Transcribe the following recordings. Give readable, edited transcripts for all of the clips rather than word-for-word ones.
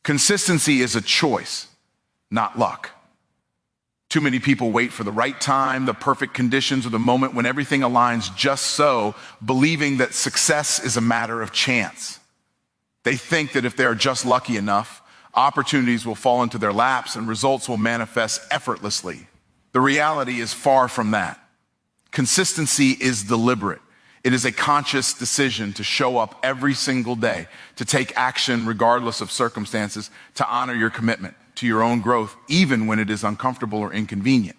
Consistency is a choice, not luck. Too many people wait for the right time, the perfect conditions, or the moment when everything aligns just so, believing that success is a matter of chance. They think that if they are just lucky enough, opportunities will fall into their laps and results will manifest effortlessly. The reality is far from that. Consistency is deliberate. It is a conscious decision to show up every single day, to take action regardless of circumstances, to honor your commitment to your own growth, even when it is uncomfortable or inconvenient.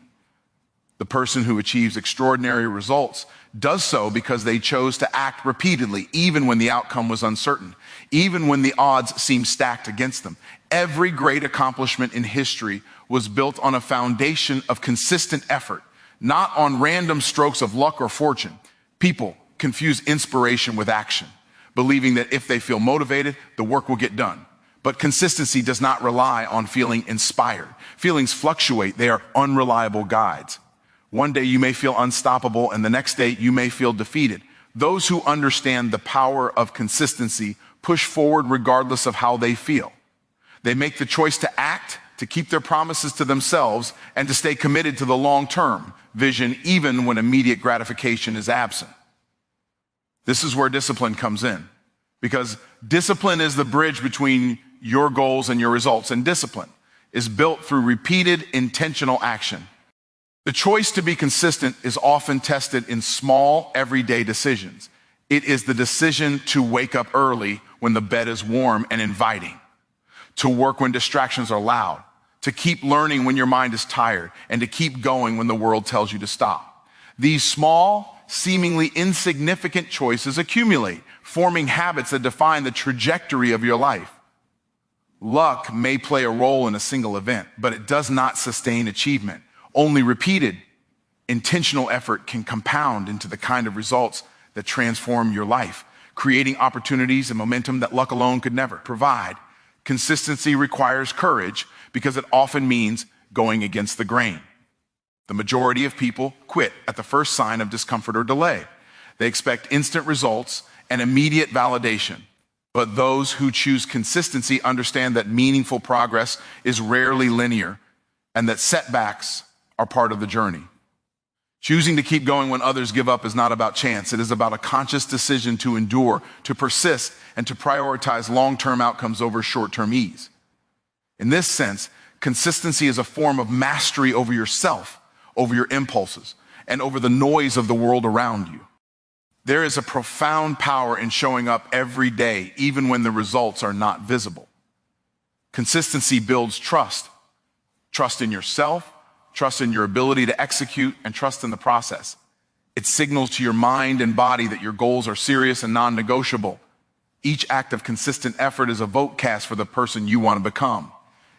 The person who achieves extraordinary results does so because they chose to act repeatedly, even when the outcome was uncertain, even when the odds seemed stacked against them. Every great accomplishment in history was built on a foundation of consistent effort, not on random strokes of luck or fortune. People confuse inspiration with action, believing that if they feel motivated, the work will get done. But consistency does not rely on feeling inspired. Feelings fluctuate. They are unreliable guides. One day you may feel unstoppable, and the next day you may feel defeated. Those who understand the power of consistency push forward regardless of how they feel. They make the choice to act, to keep their promises to themselves, and to stay committed to the long-term vision, even when immediate gratification is absent. This is where discipline comes in, because discipline is the bridge between your goals and your results, and discipline is built through repeated intentional action. The choice to be consistent is often tested in small, everyday decisions. It is the decision to wake up early when the bed is warm and inviting, to work when distractions are loud, to keep learning when your mind is tired, and to keep going when the world tells you to stop. These small, seemingly insignificant choices accumulate, forming habits that define the trajectory of your life. Luck may play a role in a single event, but it does not sustain achievement. Only repeated, intentional effort can compound into the kind of results that transform your life, creating opportunities and momentum that luck alone could never provide. Consistency requires courage because it often means going against the grain. The majority of people quit at the first sign of discomfort or delay. They expect instant results and immediate validation. But those who choose consistency understand that meaningful progress is rarely linear and that setbacks are part of the journey. Choosing to keep going when others give up is not about chance. It is about a conscious decision to endure, to persist, and to prioritize long-term outcomes over short-term ease. In this sense, consistency is a form of mastery over yourself, over your impulses, and over the noise of the world around you. There is a profound power in showing up every day, even when the results are not visible. Consistency builds trust. Trust in yourself, trust in your ability to execute, and trust in the process. It signals to your mind and body that your goals are serious and non-negotiable. Each act of consistent effort is a vote cast for the person you want to become.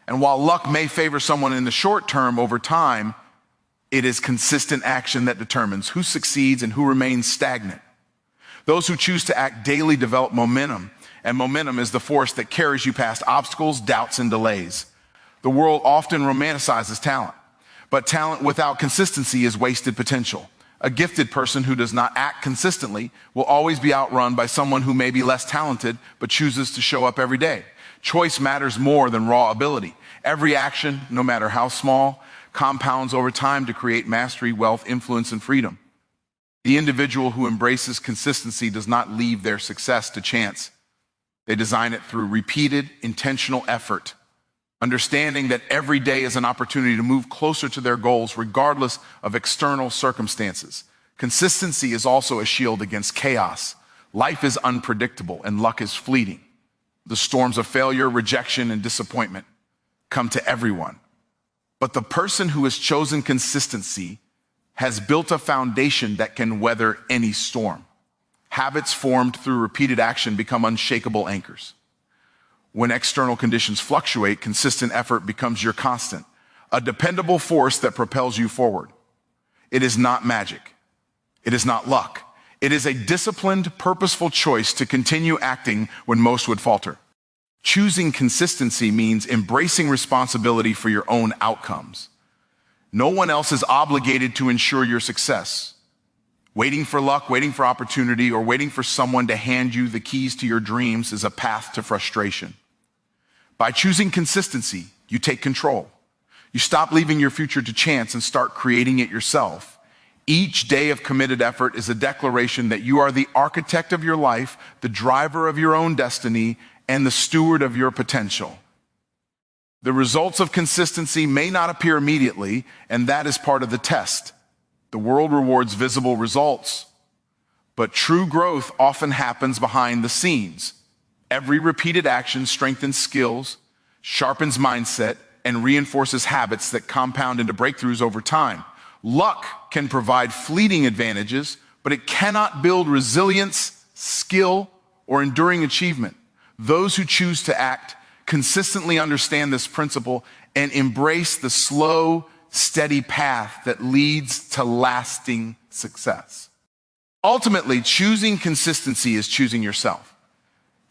And while luck may favor someone in the short term, over time, it is consistent action that determines who succeeds and who remains stagnant. Those who choose to act daily develop momentum, and momentum is the force that carries you past obstacles, doubts, and delays. The world often romanticizes talent, but talent without consistency is wasted potential. A gifted person who does not act consistently will always be outrun by someone who may be less talented but chooses to show up every day. Choice matters more than raw ability. Every action, no matter how small, compounds over time to create mastery, wealth, influence, and freedom. The individual who embraces consistency does not leave their success to chance. They design it through repeated, intentional effort, understanding that every day is an opportunity to move closer to their goals regardless of external circumstances. Consistency is also a shield against chaos. Life is unpredictable and luck is fleeting. The storms of failure, rejection, and disappointment come to everyone. But the person who has chosen consistency has built a foundation that can weather any storm. Habits formed through repeated action become unshakable anchors. When external conditions fluctuate, consistent effort becomes your constant, a dependable force that propels you forward. It is not magic. It is not luck. It is a disciplined, purposeful choice to continue acting when most would falter. Choosing consistency means embracing responsibility for your own outcomes. No one else is obligated to ensure your success. Waiting for luck, waiting for opportunity, or waiting for someone to hand you the keys to your dreams is a path to frustration. By choosing consistency, you take control. You stop leaving your future to chance and start creating it yourself. Each day of committed effort is a declaration that you are the architect of your life, the driver of your own destiny, and the steward of your potential. The results of consistency may not appear immediately, and that is part of the test. The world rewards visible results, but true growth often happens behind the scenes. Every repeated action strengthens skills, sharpens mindset, and reinforces habits that compound into breakthroughs over time. Luck can provide fleeting advantages, but it cannot build resilience, skill, or enduring achievement. Those who choose to act consistently understand this principle and embrace the slow, steady path that leads to lasting success. Ultimately, choosing consistency is choosing yourself.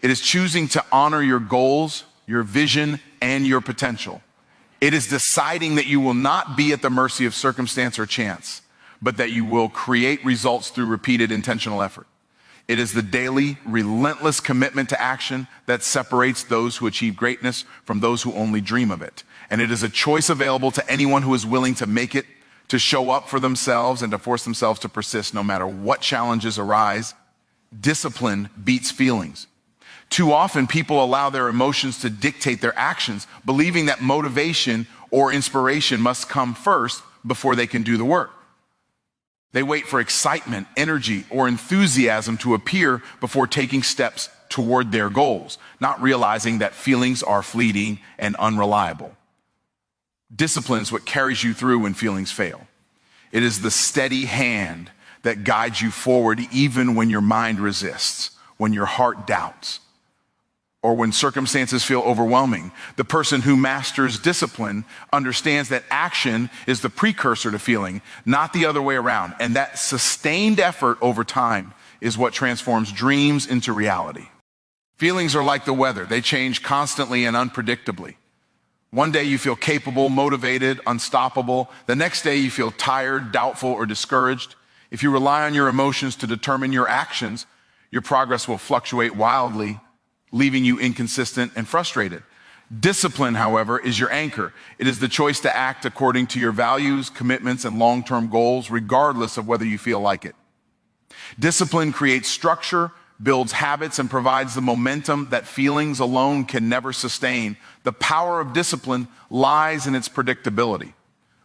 It is choosing to honor your goals, your vision, and your potential. It is deciding that you will not be at the mercy of circumstance or chance, but that you will create results through repeated intentional effort. It is the daily, relentless commitment to action that separates those who achieve greatness from those who only dream of it. And it is a choice available to anyone who is willing to make it, to show up for themselves, and to force themselves to persist no matter what challenges arise. Discipline beats feelings. Too often, people allow their emotions to dictate their actions, believing that motivation or inspiration must come first before they can do the work. They wait for excitement, energy, or enthusiasm to appear before taking steps toward their goals, not realizing that feelings are fleeting and unreliable. Discipline is what carries you through when feelings fail. It is the steady hand that guides you forward even when your mind resists, when your heart doubts, or when circumstances feel overwhelming. The person who masters discipline understands that action is the precursor to feeling, not the other way around. And that sustained effort over time is what transforms dreams into reality. Feelings are like the weather. They change constantly and unpredictably. One day you feel capable, motivated, unstoppable. The next day you feel tired, doubtful, or discouraged. If you rely on your emotions to determine your actions, your progress will fluctuate wildly, leaving you inconsistent and frustrated. Discipline, however, is your anchor. It is the choice to act according to your values, commitments, and long-term goals, regardless of whether you feel like it. Discipline creates structure, builds habits, and provides the momentum that feelings alone can never sustain. The power of discipline lies in its predictability.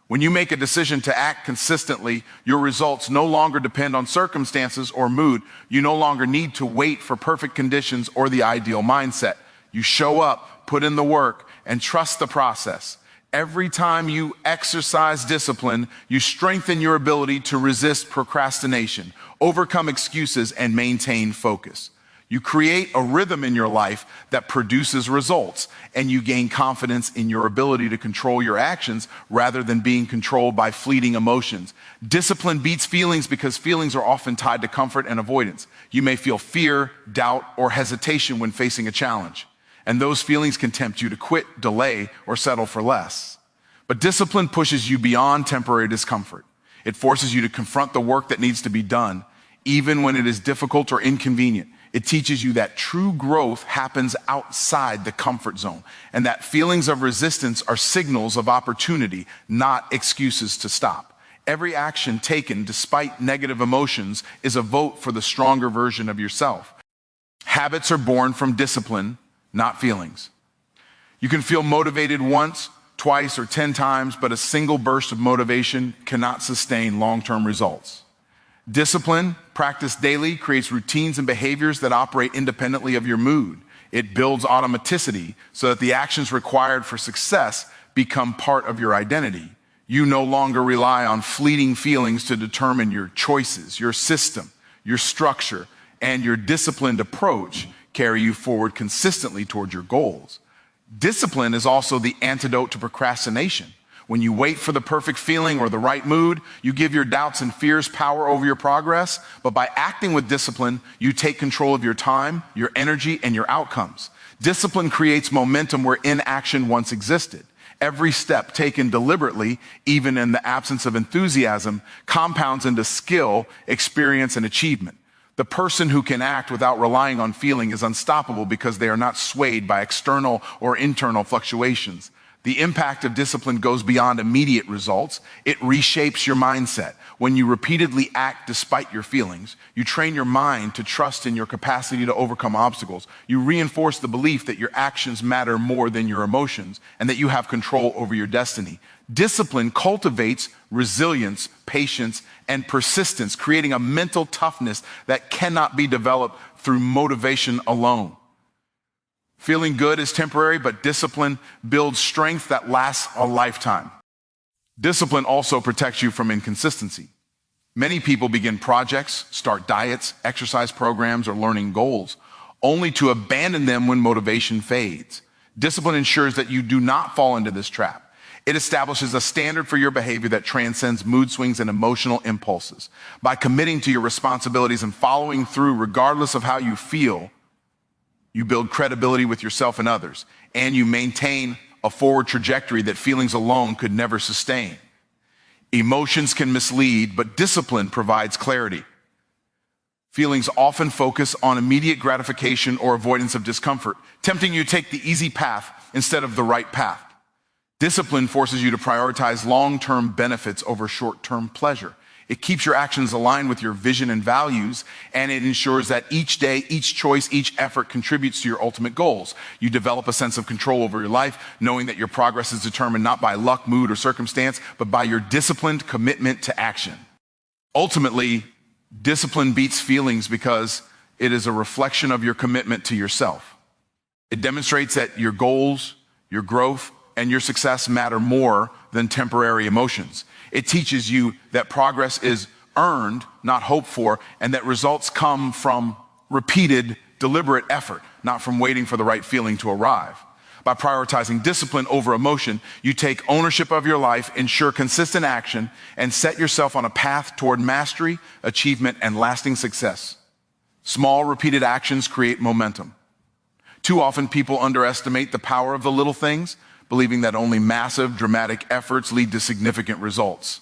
When you make a decision to act consistently, your results no longer depend on circumstances or mood. You no longer need to wait for perfect conditions or the ideal mindset. You show up, put in the work, and trust the process. Every time you exercise discipline, you strengthen your ability to resist procrastination, overcome excuses, and maintain focus. You create a rhythm in your life that produces results, and you gain confidence in your ability to control your actions rather than being controlled by fleeting emotions. Discipline beats feelings because feelings are often tied to comfort and avoidance. You may feel fear, doubt, or hesitation when facing a challenge, and those feelings can tempt you to quit, delay, or settle for less. But discipline pushes you beyond temporary discomfort. It forces you to confront the work that needs to be done, even when it is difficult or inconvenient. It teaches you that true growth happens outside the comfort zone, and that feelings of resistance are signals of opportunity, not excuses to stop. Every action taken despite negative emotions is a vote for the stronger version of yourself. Habits are born from discipline, not feelings. You can feel motivated once, twice, or 10 times, but a single burst of motivation cannot sustain long-term results. Discipline, practiced daily, creates routines and behaviors that operate independently of your mood. It builds automaticity so that the actions required for success become part of your identity. You no longer rely on fleeting feelings to determine your choices. Your system, your structure, and your disciplined approach carry you forward consistently toward your goals. Discipline is also the antidote to procrastination. When you wait for the perfect feeling or the right mood, you give your doubts and fears power over your progress. But by acting with discipline, you take control of your time, your energy, and your outcomes. Discipline creates momentum where inaction once existed. Every step taken deliberately, even in the absence of enthusiasm, compounds into skill, experience, and achievement. The person who can act without relying on feeling is unstoppable because they are not swayed by external or internal fluctuations. The impact of discipline goes beyond immediate results. It reshapes your mindset. When you repeatedly act despite your feelings, you train your mind to trust in your capacity to overcome obstacles. You reinforce the belief that your actions matter more than your emotions and that you have control over your destiny. Discipline cultivates resilience, patience, and persistence, creating a mental toughness that cannot be developed through motivation alone. Feeling good is temporary, but discipline builds strength that lasts a lifetime. Discipline also protects you from inconsistency. Many people begin projects, start diets, exercise programs, or learning goals, only to abandon them when motivation fades. Discipline ensures that you do not fall into this trap. It establishes a standard for your behavior that transcends mood swings and emotional impulses. By committing to your responsibilities and following through regardless of how you feel, you build credibility with yourself and others, and you maintain a forward trajectory that feelings alone could never sustain. Emotions can mislead, but discipline provides clarity. Feelings often focus on immediate gratification or avoidance of discomfort, tempting you to take the easy path instead of the right path. Discipline forces you to prioritize long-term benefits over short-term pleasure. It keeps your actions aligned with your vision and values, and it ensures that each day, each choice, each effort contributes to your ultimate goals. You develop a sense of control over your life, knowing that your progress is determined not by luck, mood, or circumstance, but by your disciplined commitment to action. Ultimately, discipline beats feelings because it is a reflection of your commitment to yourself. It demonstrates that your goals, your growth, and your success matter more than temporary emotions. It teaches you that progress is earned, not hoped for, and that results come from repeated, deliberate effort, not from waiting for the right feeling to arrive. By prioritizing discipline over emotion, you take ownership of your life, ensure consistent action, and set yourself on a path toward mastery, achievement, and lasting success. Small, repeated actions create momentum. Too often, people underestimate the power of the little things, believing that only massive, dramatic efforts lead to significant results.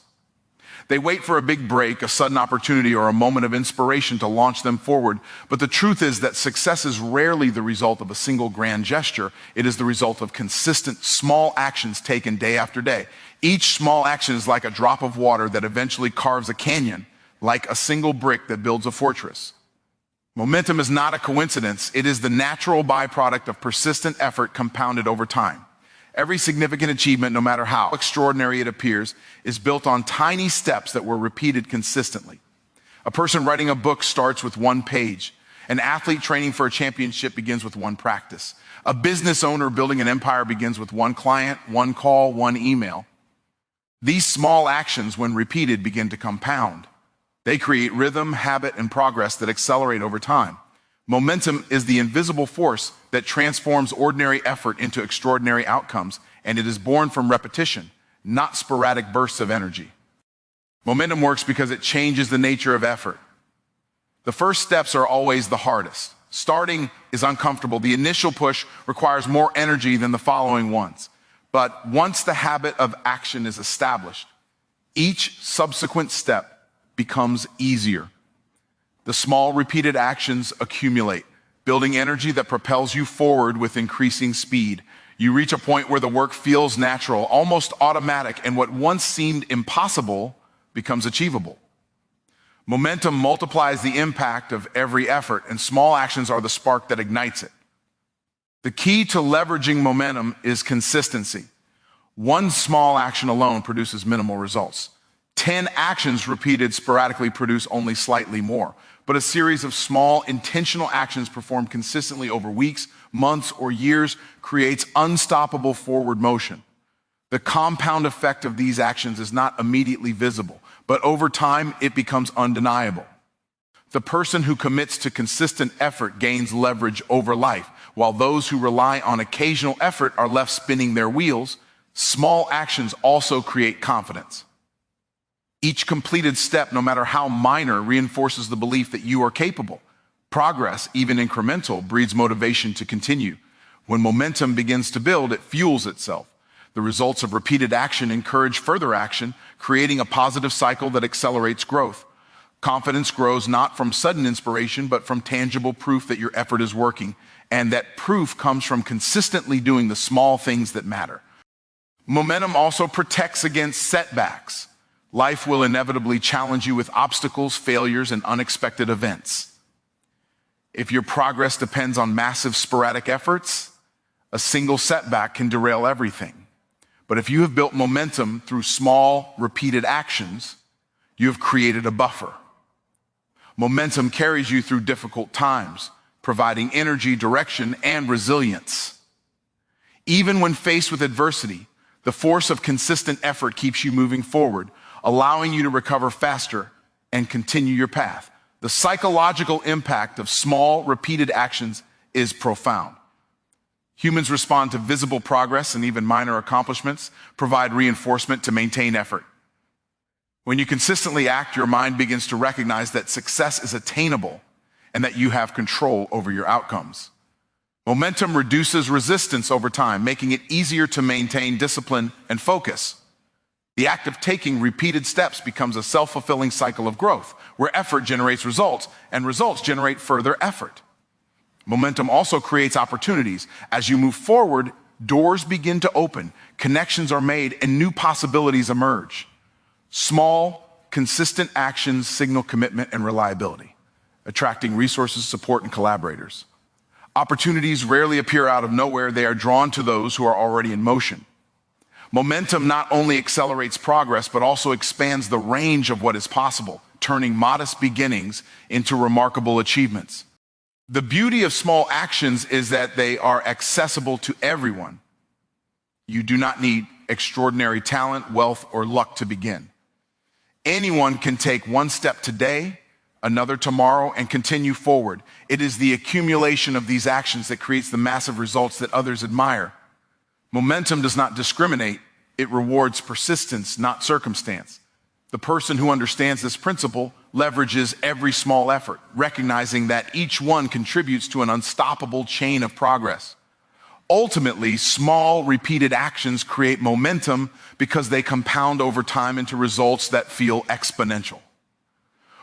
They wait for a big break, a sudden opportunity, or a moment of inspiration to launch them forward. But the truth is that success is rarely the result of a single grand gesture. It is the result of consistent, small actions taken day after day. Each small action is like a drop of water that eventually carves a canyon, like a single brick that builds a fortress. Momentum is not a coincidence. It is the natural byproduct of persistent effort compounded over time. Every significant achievement, no matter how extraordinary it appears, is built on tiny steps that were repeated consistently. A person writing a book starts with one page. An athlete training for a championship begins with one practice. A business owner building an empire begins with one client, one call, one email. These small actions, when repeated, begin to compound. They create rhythm, habit, and progress that accelerate over time. Momentum is the invisible force that transforms ordinary effort into extraordinary outcomes, and it is born from repetition, not sporadic bursts of energy. Momentum works because it changes the nature of effort. The first steps are always the hardest. Starting is uncomfortable. The initial push requires more energy than the following ones. But once the habit of action is established, each subsequent step becomes easier. The small repeated actions accumulate, building energy that propels you forward with increasing speed. You reach a point where the work feels natural, almost automatic, and what once seemed impossible becomes achievable. Momentum multiplies the impact of every effort, and small actions are the spark that ignites it. The key to leveraging momentum is consistency. One small action alone produces minimal results. 10 actions repeated sporadically produce only slightly more. But a series of small, intentional actions performed consistently over weeks, months, or years creates unstoppable forward motion. The compound effect of these actions is not immediately visible, but over time, it becomes undeniable. The person who commits to consistent effort gains leverage over life, while those who rely on occasional effort are left spinning their wheels. Small actions also create confidence. Each completed step, no matter how minor, reinforces the belief that you are capable. Progress, even incremental, breeds motivation to continue. When momentum begins to build, it fuels itself. The results of repeated action encourage further action, creating a positive cycle that accelerates growth. Confidence grows not from sudden inspiration, but from tangible proof that your effort is working. And that proof comes from consistently doing the small things that matter. Momentum also protects against setbacks. Life will inevitably challenge you with obstacles, failures, and unexpected events. If your progress depends on massive sporadic efforts, a single setback can derail everything. But if you have built momentum through small, repeated actions, you have created a buffer. Momentum carries you through difficult times, providing energy, direction, and resilience. Even when faced with adversity, the force of consistent effort keeps you moving forward, allowing you to recover faster and continue your path. The psychological impact of small, repeated actions is profound. Humans respond to visible progress, and even minor accomplishments provide reinforcement to maintain effort. When you consistently act, your mind begins to recognize that success is attainable and that you have control over your outcomes. Momentum reduces resistance over time, making it easier to maintain discipline and focus. The act of taking repeated steps becomes a self-fulfilling cycle of growth, where effort generates results, and results generate further effort. Momentum also creates opportunities. As you move forward, doors begin to open, connections are made, and new possibilities emerge. Small, consistent actions signal commitment and reliability, attracting resources, support, and collaborators. Opportunities rarely appear out of nowhere. They are drawn to those who are already in motion. Momentum not only accelerates progress, but also expands the range of what is possible, turning modest beginnings into remarkable achievements. The beauty of small actions is that they are accessible to everyone. You do not need extraordinary talent, wealth, or luck to begin. Anyone can take one step today, another tomorrow, and continue forward. It is the accumulation of these actions that creates the massive results that others admire. Momentum does not discriminate. It rewards persistence, not circumstance. The person who understands this principle leverages every small effort, recognizing that each one contributes to an unstoppable chain of progress. Ultimately, small, repeated actions create momentum because they compound over time into results that feel exponential.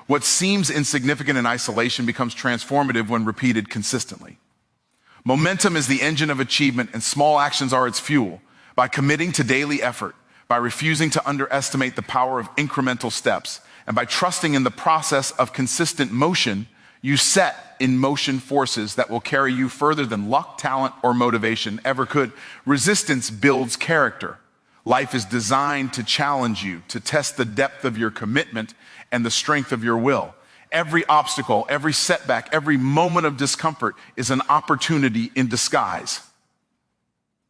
What seems insignificant in isolation becomes transformative when repeated consistently. Momentum is the engine of achievement, and small actions are its fuel. By committing to daily effort, by refusing to underestimate the power of incremental steps, and by trusting in the process of consistent motion, you set in motion forces that will carry you further than luck, talent, or motivation ever could. Resistance builds character. Life is designed to challenge you, to test the depth of your commitment and the strength of your will. Every obstacle, every setback, every moment of discomfort is an opportunity in disguise.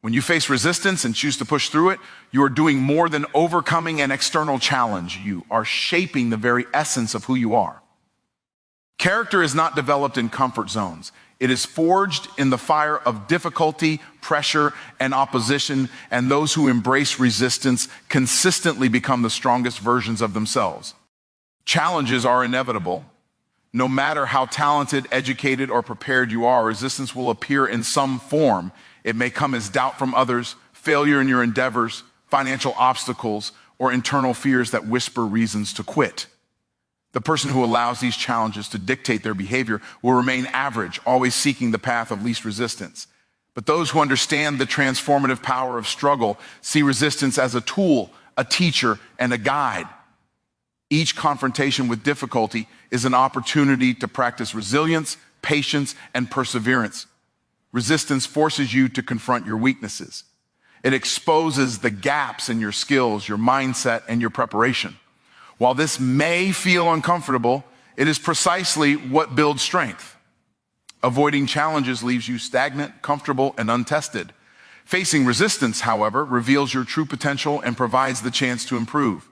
When you face resistance and choose to push through it, you are doing more than overcoming an external challenge. You are shaping the very essence of who you are. Character is not developed in comfort zones. It is forged in the fire of difficulty, pressure, and opposition, and those who embrace resistance consistently become the strongest versions of themselves. Challenges are inevitable. No matter how talented, educated, or prepared you are, resistance will appear in some form. It may come as doubt from others, failure in your endeavors, financial obstacles, or internal fears that whisper reasons to quit. The person who allows these challenges to dictate their behavior will remain average, always seeking the path of least resistance. But those who understand the transformative power of struggle see resistance as a tool, a teacher, and a guide. Each confrontation with difficulty is an opportunity to practice resilience, patience, and perseverance. Resistance forces you to confront your weaknesses. It exposes the gaps in your skills, your mindset, and your preparation. While this may feel uncomfortable, it is precisely what builds strength. Avoiding challenges leaves you stagnant, comfortable, and untested. Facing resistance, however, reveals your true potential and provides the chance to improve.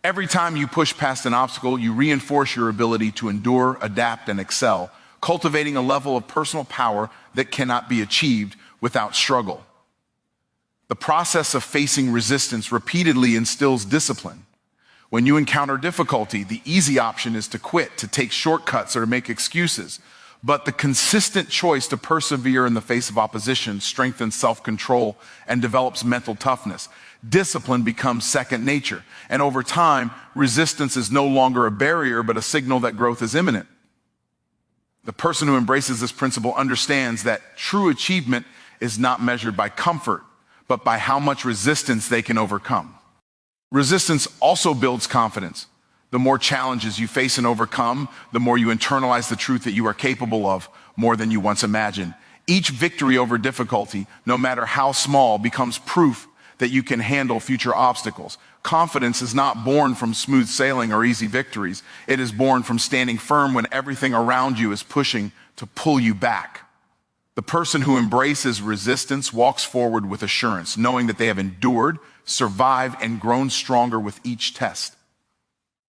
Every time you push past an obstacle, you reinforce your ability to endure, adapt, and excel, cultivating a level of personal power that cannot be achieved without struggle. The process of facing resistance repeatedly instills discipline. When you encounter difficulty, the easy option is to quit, to take shortcuts, or to make excuses. but the consistent choice to persevere in the face of opposition strengthens self-control and develops mental toughness. Discipline becomes second nature, and over time, resistance is no longer a barrier, but a signal that growth is imminent. The person who embraces this principle understands that true achievement is not measured by comfort, but by how much resistance they can overcome. Resistance also builds confidence. The more challenges you face and overcome, the more you internalize the truth that you are capable of more than you once imagined. Each victory over difficulty, no matter how small, becomes proof that you can handle future obstacles. Confidence is not born from smooth sailing or easy victories. It is born from standing firm when everything around you is pushing to pull you back. The person who embraces resistance walks forward with assurance, knowing that they have endured, survived, and grown stronger with each test.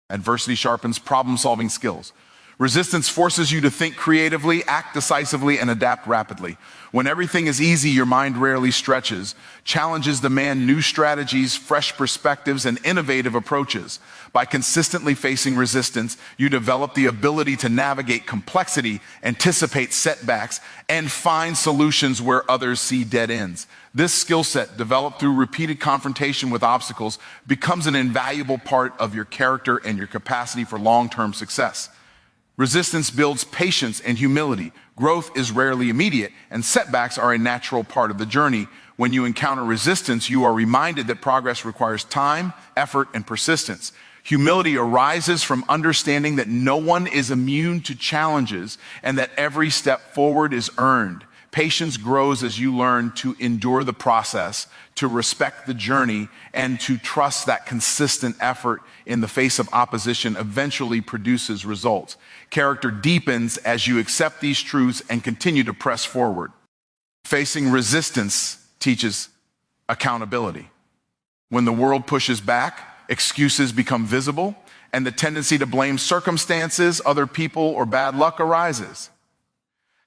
Adversity sharpens problem-solving skills. Resistance forces you to think creatively, act decisively, and adapt rapidly. When everything is easy, your mind rarely stretches. Challenges demand new strategies, fresh perspectives, and innovative approaches. By consistently facing resistance, you develop the ability to navigate complexity, anticipate setbacks, and find solutions where others see dead ends. This skill set, developed through repeated confrontation with obstacles, becomes an invaluable part of your character and your capacity for long-term success. Resistance builds patience and humility. Growth is rarely immediate, and setbacks are a natural part of the journey. When you encounter resistance, you are reminded that progress requires time, effort, and persistence. Humility arises from understanding that no one is immune to challenges and that every step forward is earned. Patience grows as you learn to endure the process, to respect the journey, and to trust that consistent effort in the face of opposition eventually produces results. Character deepens as you accept these truths and continue to press forward. Facing resistance teaches accountability. When the world pushes back, excuses become visible, and the tendency to blame circumstances, other people, or bad luck arises.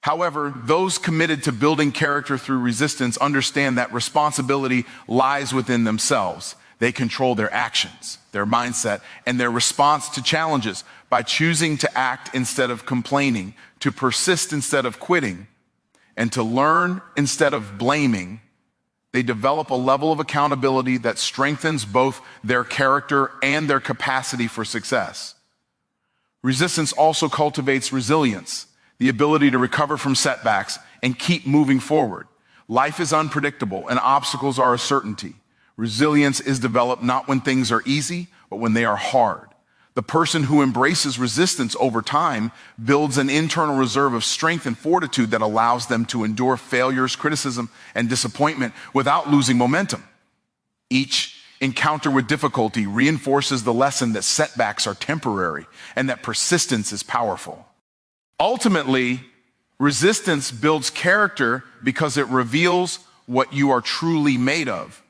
However, those committed to building character through resistance understand that responsibility lies within themselves. They control their actions, their mindset, and their response to challenges by choosing to act instead of complaining, to persist instead of quitting, and to learn instead of blaming. They develop a level of accountability that strengthens both their character and their capacity for success. Resistance also cultivates resilience, the ability to recover from setbacks and keep moving forward. Life is unpredictable and obstacles are a certainty. Resilience is developed not when things are easy, but when they are hard. The person who embraces resistance over time builds an internal reserve of strength and fortitude that allows them to endure failures, criticism, and disappointment without losing momentum. Each encounter with difficulty reinforces the lesson that setbacks are temporary and that persistence is powerful. Ultimately, resistance builds character because it reveals what you are truly made of.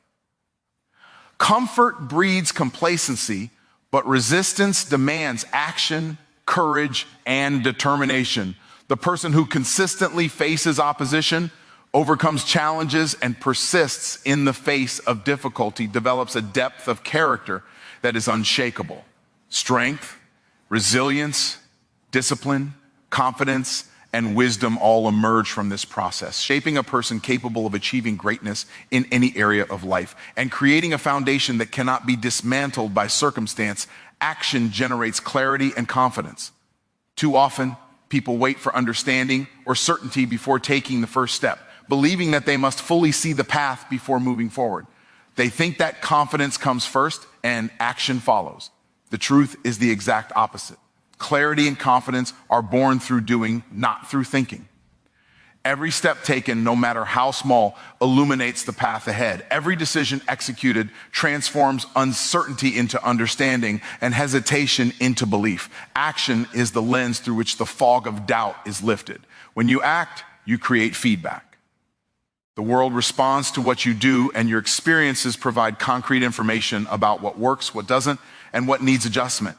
Comfort breeds complacency, but resistance demands action, courage, and determination. The person who consistently faces opposition, overcomes challenges, and persists in the face of difficulty develops a depth of character that is unshakable. Strength, resilience, discipline, confidence, and wisdom all emerge from this process, shaping a person capable of achieving greatness in any area of life and creating a foundation that cannot be dismantled by circumstance. Action generates clarity and confidence. Too often, people wait for understanding or certainty before taking the first step, believing that they must fully see the path before moving forward. They think that confidence comes first and action follows. The truth is the exact opposite. Clarity and confidence are born through doing, not through thinking. Every step taken, no matter how small, illuminates the path ahead. Every decision executed transforms uncertainty into understanding and hesitation into belief. Action is the lens through which the fog of doubt is lifted. When you act, you create feedback. The world responds to what you do, and your experiences provide concrete information about what works, what doesn't, and what needs adjustment.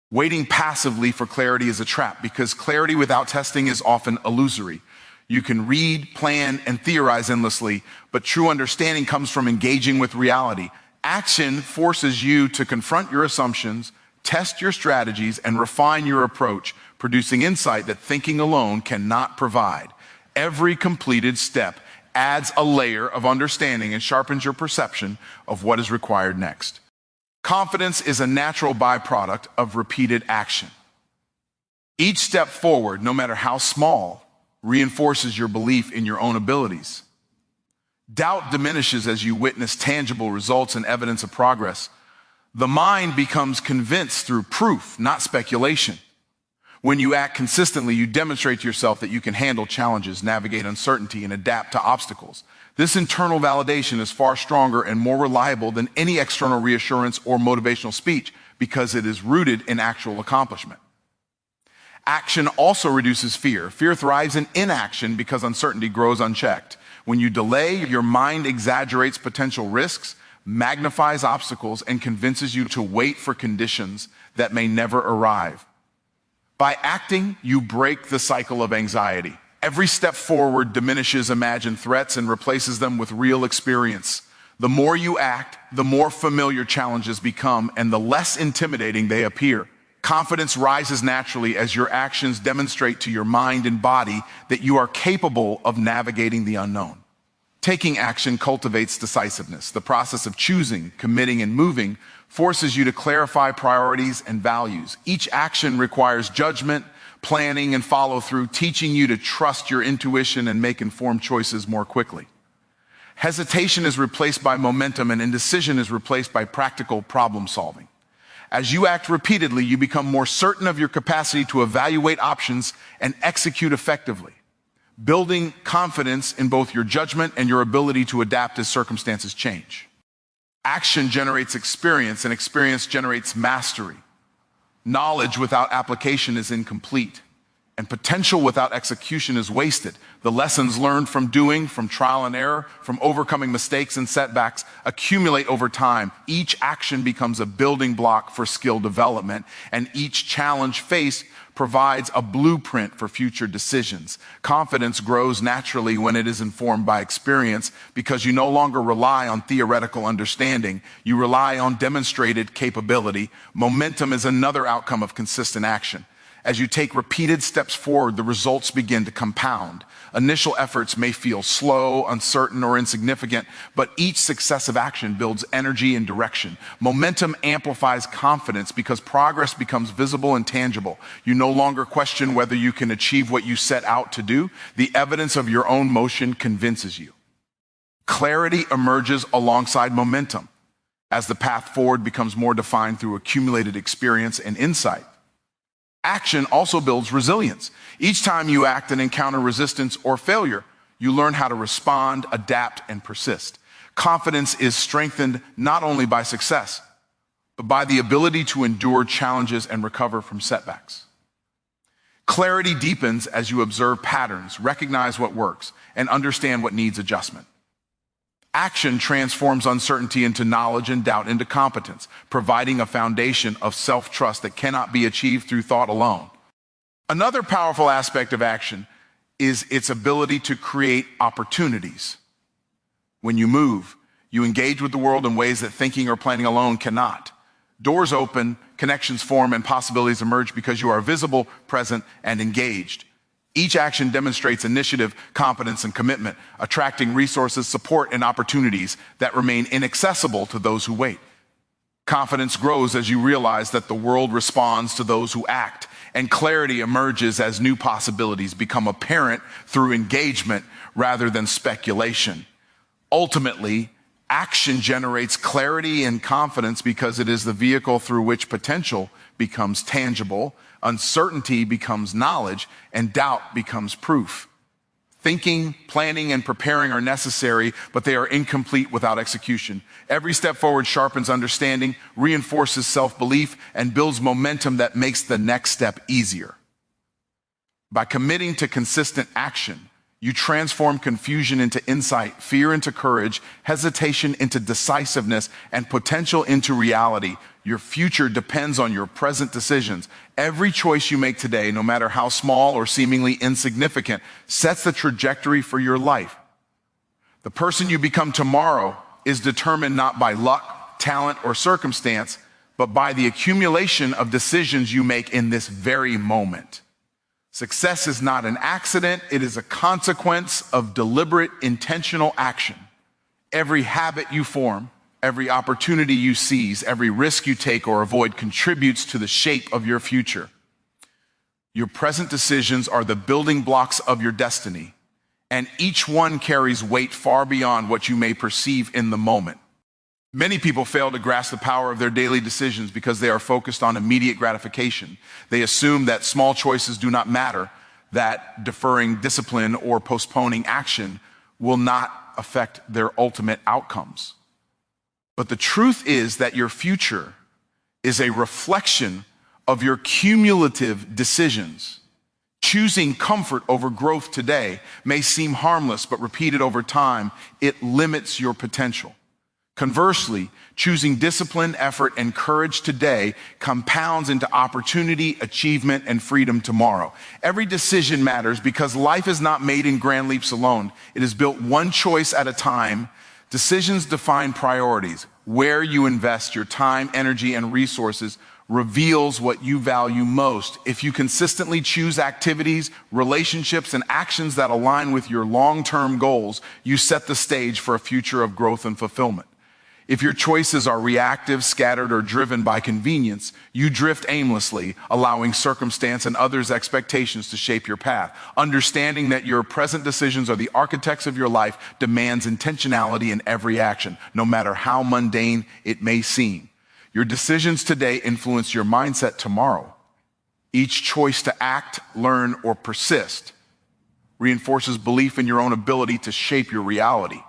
Waiting passively for clarity is a trap because clarity without testing is often illusory. You can read, plan, and theorize endlessly, but true understanding comes from engaging with reality. Action forces you to confront your assumptions, test your strategies, and refine your approach, producing insight that thinking alone cannot provide. Every completed step adds a layer of understanding and sharpens your perception of what is required next. Confidence is a natural byproduct of repeated action. Each step forward, no matter how small, reinforces your belief in your own abilities. Doubt diminishes as you witness tangible results and evidence of progress. The mind becomes convinced through proof, not speculation. When you act consistently, you demonstrate to yourself that you can handle challenges, navigate uncertainty, and adapt to obstacles. This internal validation is far stronger and more reliable than any external reassurance or motivational speech because it is rooted in actual accomplishment. Action also reduces fear. Fear thrives in inaction because uncertainty grows unchecked. When you delay, your mind exaggerates potential risks, magnifies obstacles, and convinces you to wait for conditions that may never arrive. By acting, you break the cycle of anxiety. Every step forward diminishes imagined threats and replaces them with real experience. The more you act, the more familiar challenges become and the less intimidating they appear. Confidence rises naturally as your actions demonstrate to your mind and body that you are capable of navigating the unknown. Taking action cultivates decisiveness. The process of choosing, committing, and moving forces you to clarify priorities and values. Each action requires judgment, planning, and follow-through, teaching you to trust your intuition and make informed choices more quickly. Hesitation is replaced by momentum, and indecision is replaced by practical problem-solving. As you act repeatedly, you become more certain of your capacity to evaluate options and execute effectively, building confidence in both your judgment and your ability to adapt as circumstances change. Action generates experience, and experience generates mastery. Knowledge without application is incomplete, and potential without execution is wasted. The lessons learned from doing, from trial and error, from overcoming mistakes and setbacks accumulate over time. Each action becomes a building block for skill development, and each challenge faced provides a blueprint for future decisions. Confidence grows naturally when it is informed by experience because you no longer rely on theoretical understanding. You rely on demonstrated capability. Momentum is another outcome of consistent action. As you take repeated steps forward, the results begin to compound. Initial efforts may feel slow, uncertain, or insignificant, but each successive action builds energy and direction. Momentum amplifies confidence because progress becomes visible and tangible. You no longer question whether you can achieve what you set out to do. The evidence of your own motion convinces you. Clarity emerges alongside momentum as the path forward becomes more defined through accumulated experience and insight. Action also builds resilience. Each time you act and encounter resistance or failure, you learn how to respond, adapt, and persist. Confidence is strengthened not only by success, but by the ability to endure challenges and recover from setbacks. Clarity deepens as you observe patterns, recognize what works, and understand what needs adjustment. Action transforms uncertainty into knowledge and doubt into competence, providing a foundation of self-trust that cannot be achieved through thought alone. Another powerful aspect of action is its ability to create opportunities. When you move, you engage with the world in ways that thinking or planning alone cannot. Doors open, connections form, and possibilities emerge because you are visible, present, and engaged. Each action demonstrates initiative, competence, and commitment, attracting resources, support, and opportunities that remain inaccessible to those who wait. Confidence grows as you realize that the world responds to those who act, and clarity emerges as new possibilities become apparent through engagement rather than speculation. Ultimately, action generates clarity and confidence because it is the vehicle through which potential becomes tangible, uncertainty becomes knowledge, and doubt becomes proof. Thinking, planning, and preparing are necessary, but they are incomplete without execution. Every step forward sharpens understanding, reinforces self-belief, and builds momentum that makes the next step easier. By committing to consistent action, you transform confusion into insight, fear into courage, hesitation into decisiveness, and potential into reality. Your future depends on your present decisions. Every choice you make today, no matter how small or seemingly insignificant, sets the trajectory for your life. The person you become tomorrow is determined not by luck, talent, or circumstance, but by the accumulation of decisions you make in this very moment. Success is not an accident, it is a consequence of deliberate, intentional action. Every habit you form, every opportunity you seize, every risk you take or avoid contributes to the shape of your future. Your present decisions are the building blocks of your destiny, and each one carries weight far beyond what you may perceive in the moment. Many people fail to grasp the power of their daily decisions because they are focused on immediate gratification. They assume that small choices do not matter, that deferring discipline or postponing action will not affect their ultimate outcomes. But the truth is that your future is a reflection of your cumulative decisions. Choosing comfort over growth today may seem harmless, but repeated over time, it limits your potential. Conversely, choosing discipline, effort, and courage today compounds into opportunity, achievement, and freedom tomorrow. Every decision matters because life is not made in grand leaps alone. It is built one choice at a time. Decisions define priorities. Where you invest your time, energy, and resources reveals what you value most. If you consistently choose activities, relationships, and actions that align with your long-term goals, you set the stage for a future of growth and fulfillment. If your choices are reactive, scattered, or driven by convenience, you drift aimlessly, allowing circumstance and others' expectations to shape your path. Understanding that your present decisions are the architects of your life demands intentionality in every action, no matter how mundane it may seem. Your decisions today influence your mindset tomorrow. Each choice to act, learn, or persist reinforces belief in your own ability to shape your reality.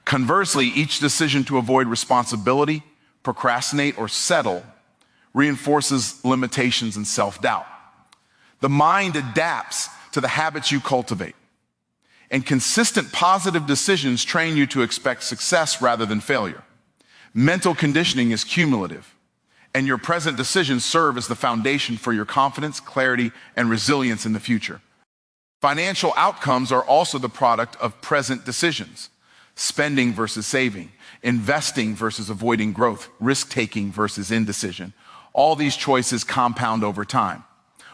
Conversely, each decision to avoid responsibility, procrastinate, or settle reinforces limitations and self-doubt. The mind adapts to the habits you cultivate, and consistent positive decisions train you to expect success rather than failure. Mental conditioning is cumulative, and your present decisions serve as the foundation for your confidence, clarity, and resilience in the future. Financial outcomes are also the product of present decisions. Spending versus saving, investing versus avoiding growth, risk-taking versus indecision. All these choices compound over time.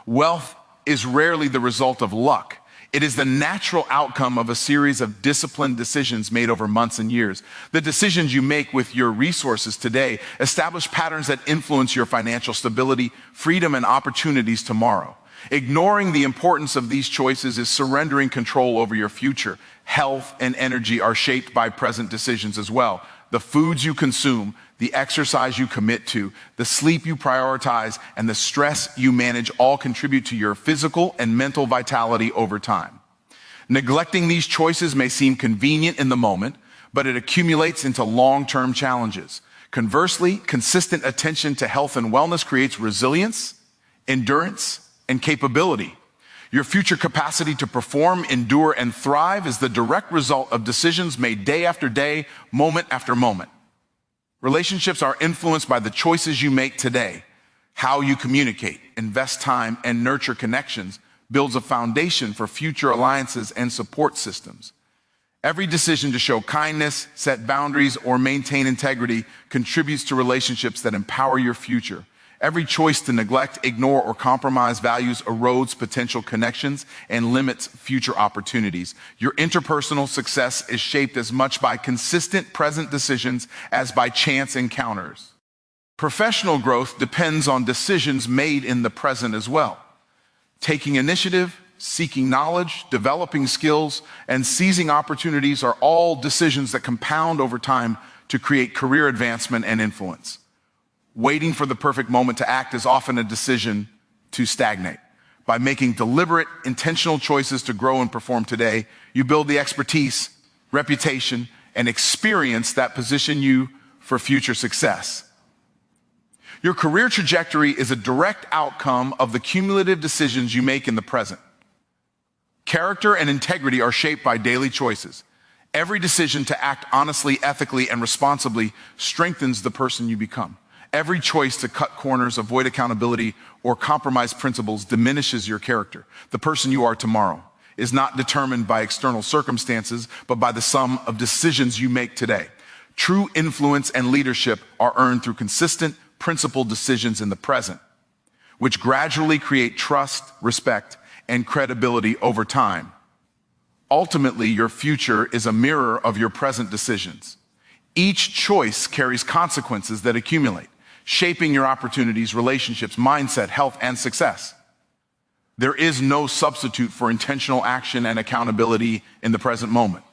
Wealth is rarely the result of luck. It is the natural outcome of a series of disciplined decisions made over months and years. The decisions you make with your resources today establish patterns that influence your financial stability, freedom, and opportunities tomorrow. Ignoring the importance of these choices is surrendering control over your future. Health and energy are shaped by present decisions as well. The foods you consume, the exercise you commit to, the sleep you prioritize, and the stress you manage all contribute to your physical and mental vitality over time. Neglecting these choices may seem convenient in the moment, but it accumulates into long-term challenges. Conversely, consistent attention to health and wellness creates resilience, endurance, and capability. Your future capacity to perform, endure, and thrive is the direct result of decisions made day after day, moment after moment. Relationships are influenced by the choices you make today. How you communicate, invest time, and nurture connections builds a foundation for future alliances and support systems. Every decision to show kindness, set boundaries, or maintain integrity contributes to relationships that empower your future. Every choice to neglect, ignore, or compromise values erodes potential connections and limits future opportunities. Your interpersonal success is shaped as much by consistent present decisions as by chance encounters. Professional growth depends on decisions made in the present as well. Taking initiative, seeking knowledge, developing skills, and seizing opportunities are all decisions that compound over time to create career advancement and influence. Waiting for the perfect moment to act is often a decision to stagnate. By making deliberate, intentional choices to grow and perform today, you build the expertise, reputation, and experience that position you for future success. Your career trajectory is a direct outcome of the cumulative decisions you make in the present. Character and integrity are shaped by daily choices. Every decision to act honestly, ethically, and responsibly strengthens the person you become. Every choice to cut corners, avoid accountability, or compromise principles diminishes your character. The person you are tomorrow is not determined by external circumstances, but by the sum of decisions you make today. True influence and leadership are earned through consistent, principled decisions in the present, which gradually create trust, respect, and credibility over time. Ultimately, your future is a mirror of your present decisions. Each choice carries consequences that accumulate, shaping your opportunities, relationships, mindset, health, and success. There is no substitute for intentional action and accountability in the present moment.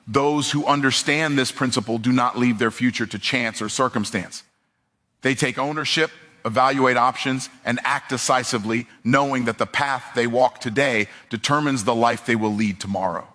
Those who understand this principle do not leave their future to chance or circumstance. They take ownership, evaluate options, and act decisively, knowing that the path they walk today determines the life they will lead tomorrow.